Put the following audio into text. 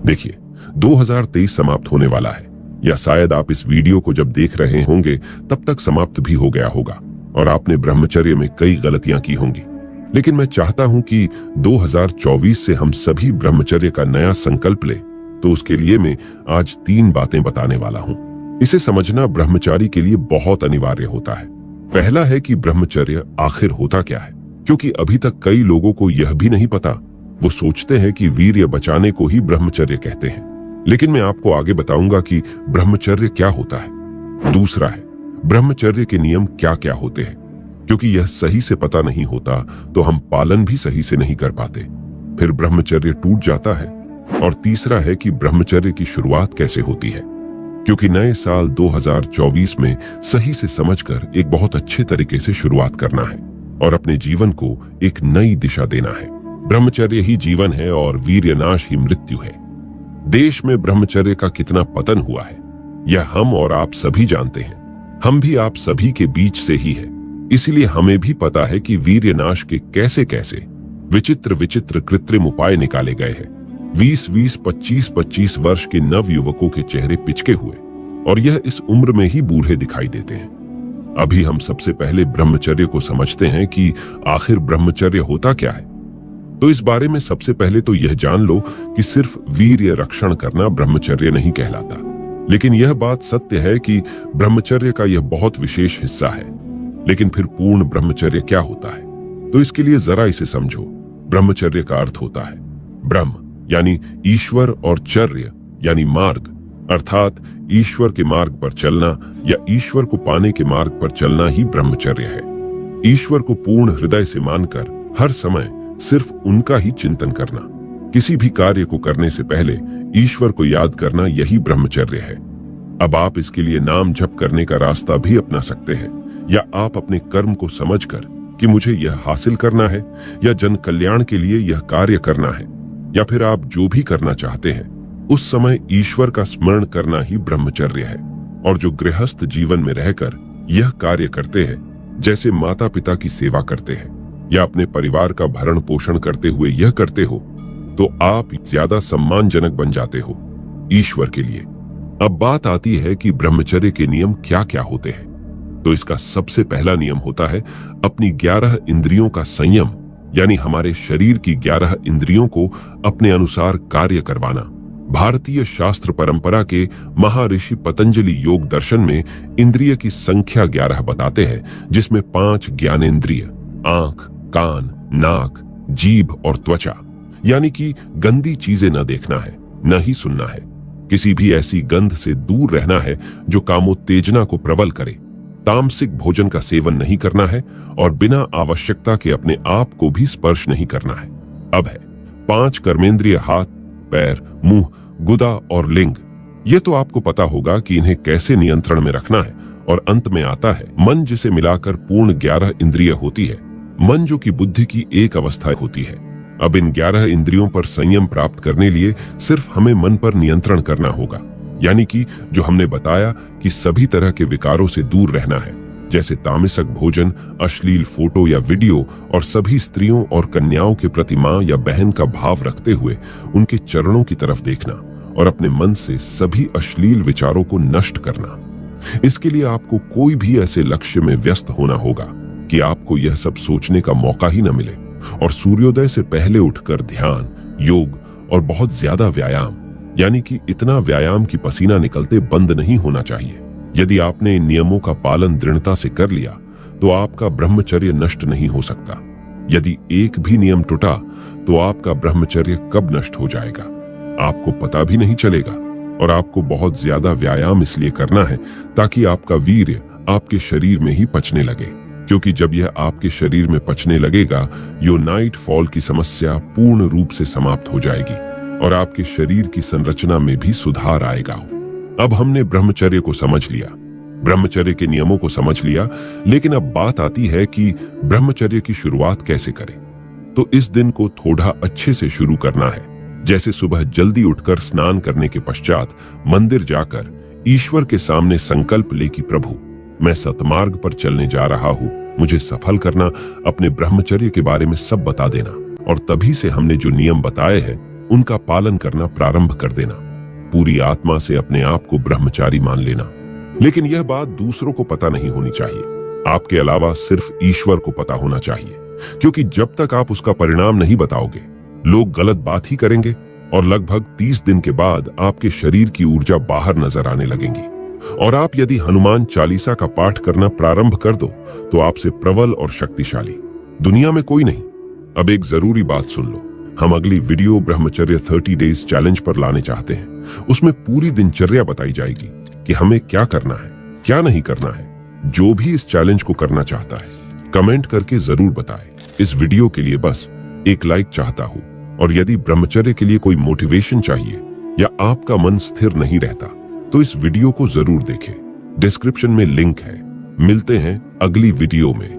देखिए, 2023 समाप्त होने वाला है, या शायद आप इस वीडियो को जब देख रहे होंगे तब तक समाप्त भी हो गया होगा और आपने ब्रह्मचर्य में कई गलतियां की होंगी। लेकिन मैं चाहता हूं कि 2024 से हम सभी ब्रह्मचर्य का नया संकल्प ले। तो उसके लिए मैं आज 3 बातें बताने वाला हूं। इसे समझना ब्रह्मचारी के लिए बहुत अनिवार्य होता है। पहला है कि ब्रह्मचर्य आखिर होता क्या है, क्योंकि अभी तक कई लोगों को यह भी नहीं पता। वो सोचते हैं कि वीर्य बचाने को ही ब्रह्मचर्य कहते हैं, लेकिन मैं आपको आगे बताऊंगा कि ब्रह्मचर्य क्या होता है। दूसरा है ब्रह्मचर्य के नियम क्या क्या होते हैं, क्योंकि यह सही से पता नहीं होता तो हम पालन भी सही से नहीं कर पाते, फिर ब्रह्मचर्य टूट जाता है। और तीसरा है कि ब्रह्मचर्य की शुरुआत कैसे होती है, क्योंकि नए साल 2024 में सही से समझकर एक बहुत अच्छे तरीके से शुरुआत करना है और अपने जीवन को एक नई दिशा देना है। ब्रह्मचर्य ही जीवन है और वीर्यनाश ही मृत्यु है। देश में ब्रह्मचर्य का कितना पतन हुआ है यह हम और आप सभी जानते हैं। हम भी आप सभी के बीच से ही है, इसलिए हमें भी पता है कि वीर्यनाश के कैसे कैसे विचित्र विचित्र कृत्रिम उपाय निकाले गए हैं। 20-20, 25-25 वर्ष के नव युवकों के चेहरे पिचके हुए और यह इस उम्र में ही बूढ़े दिखाई देते हैं। अभी हम सबसे पहले ब्रह्मचर्य को समझते हैं कि आखिर ब्रह्मचर्य होता क्या है। तो इस बारे में सबसे पहले तो यह जान लो कि सिर्फ वीर्य रक्षण करना ब्रह्मचर्य नहीं कहलाता, लेकिन यह बात सत्य है कि ब्रह्मचर्य का यह बहुत विशेष हिस्सा है। लेकिन फिर पूर्ण ब्रह्मचर्य क्या होता है, तो इसके लिए जरा इसे समझो। ब्रह्मचर्य का अर्थ होता है ब्रह्म यानी ईश्वर और चर्य यानी मार्ग, अर्थात ईश्वर के मार्ग पर चलना या ईश्वर को पाने के मार्ग पर चलना ही ब्रह्मचर्य है। ईश्वर को पूर्ण हृदय से मानकर हर समय सिर्फ उनका ही चिंतन करना, किसी भी कार्य को करने से पहले ईश्वर को याद करना, यही ब्रह्मचर्य है। अब आप इसके लिए नाम जप करने का रास्ता भी अपना सकते हैं, या आप अपने कर्म को समझकर कि मुझे यह हासिल करना है या जन कल्याण के लिए यह कार्य करना है, या फिर आप जो भी करना चाहते हैं उस समय ईश्वर का स्मरण करना ही ब्रह्मचर्य है। और जो गृहस्थ जीवन में रहकर यह कार्य करते हैं, जैसे माता पिता की सेवा करते हैं या अपने परिवार का भरण पोषण करते हुए यह करते हो, तो आप ज्यादा सम्मानजनक बन जाते हो ईश्वर के लिए। अब बात आती है कि ब्रह्मचर्य के नियम क्या क्या होते हैं। तो इसका सबसे पहला नियम होता है अपनी 11 इंद्रियों का संयम, यानी हमारे शरीर की 11 इंद्रियों को अपने अनुसार कार्य करवाना। भारतीय शास्त्र परंपरा के महर्षि पतंजलि योग दर्शन में इंद्रिय की संख्या 11 बताते हैं, जिसमें 5 ज्ञानेंद्रिय आंख, कान, नाक, जीभ और त्वचा, यानी कि गंदी चीजें न देखना है, न ही सुनना है। किसी भी ऐसी गंध से दूर रहना है जो कामोत्तेजना को प्रबल करे। तामसिक भोजन का सेवन नहीं करना है और बिना आवश्यकता के अपने आप को भी स्पर्श नहीं करना है। अब है 5 कर्मेंद्रिय हाथ, पैर, मुंह, गुदा और लिंग। ये तो आपको पता होगा कि इन्हें कैसे नियंत्रण में रखना है। और अंत में आता है मन, जिसे मिलाकर पूर्ण 11 इंद्रिय होती है। मन जो कि बुद्धि की एक अवस्था होती है। अब इन 11 इंद्रियों पर संयम प्राप्त करने लिए सिर्फ हमें मन पर नियंत्रण करना होगा, यानी कि जो हमने बताया कि सभी तरह के विकारों से दूर रहना है, जैसे तामसिक भोजन, अश्लील फोटो या वीडियो, और सभी स्त्रियों और कन्याओं के प्रति मां या बहन का भाव रखते हुए उनके चरणों की तरफ देखना और अपने मन से सभी अश्लील विचारों को नष्ट करना। इसके लिए आपको कोई भी ऐसे लक्ष्य में व्यस्त होना होगा कि आपको यह सब सोचने का मौका ही न मिले। और सूर्योदय से पहले उठकर ध्यान, योग और बहुत ज्यादा व्यायाम, यानी कि इतना व्यायाम कि पसीना निकलते बंद नहीं होना चाहिए। यदि आपने इन नियमों का पालन दृढ़ता से कर लिया तो आपका ब्रह्मचर्य नष्ट नहीं हो सकता। यदि एक भी नियम टूटा तो आपका ब्रह्मचर्य कब नष्ट हो जाएगा आपको पता भी नहीं चलेगा। और आपको बहुत ज्यादा व्यायाम इसलिए करना है ताकि आपका वीर्य आपके शरीर में ही पचने लगे, क्योंकि जब यह आपके शरीर में पचने लगेगा, यो नाइट फॉल की समस्या पूर्ण रूप से समाप्त हो जाएगी और आपके शरीर की संरचना में भी सुधार आएगा। अब हमने ब्रह्मचर्य को समझ लिया, ब्रह्मचर्य के नियमों को समझ लिया, लेकिन अब बात आती है कि ब्रह्मचर्य की शुरुआत कैसे करें। तो इस दिन को थोड़ा अच्छे से शुरू करना है, जैसे सुबह जल्दी उठकर स्नान करने के पश्चात मंदिर जाकर ईश्वर के सामने संकल्प ले कि प्रभु, मैं सतमार्ग पर चलने जा रहा हूँ, मुझे सफल करना, अपने ब्रह्मचर्य के बारे में सब बता देना। और तभी से हमने जो नियम बताए हैं उनका पालन करना प्रारंभ कर देना, पूरी आत्मा से अपने आप को ब्रह्मचारी मान लेना। लेकिन यह बात दूसरों को पता नहीं होनी चाहिए, आपके अलावा सिर्फ ईश्वर को पता होना चाहिए, क्योंकि जब तक आप उसका परिणाम नहीं बताओगे, लोग गलत बात ही करेंगे और लगभग 30 दिन के बाद आपके शरीर की ऊर्जा बाहर नजर आने लगेंगी। और आप यदि हनुमान चालीसा का पाठ करना प्रारंभ कर दो तो आपसे प्रबल और शक्तिशाली दुनिया में कोई नहीं। अब एक जरूरी बात सुन लो, हम अगली वीडियो ब्रह्मचर्य 30 डेज चैलेंज पर लाने चाहते हैं। उसमें पूरी दिनचर्या बताई जाएगी कि हमें क्या करना है, क्या नहीं करना है। जो भी इस चैलेंज को करना चाहता है कमेंट करके जरूर बताए। इस वीडियो के लिए बस एक लाइक चाहता हूं, और यदि ब्रह्मचर्य के लिए कोई मोटिवेशन चाहिए या आपका मन स्थिर नहीं रहता तो इस वीडियो को जरूर देखें। डिस्क्रिप्शन में लिंक है। मिलते हैं अगली वीडियो में।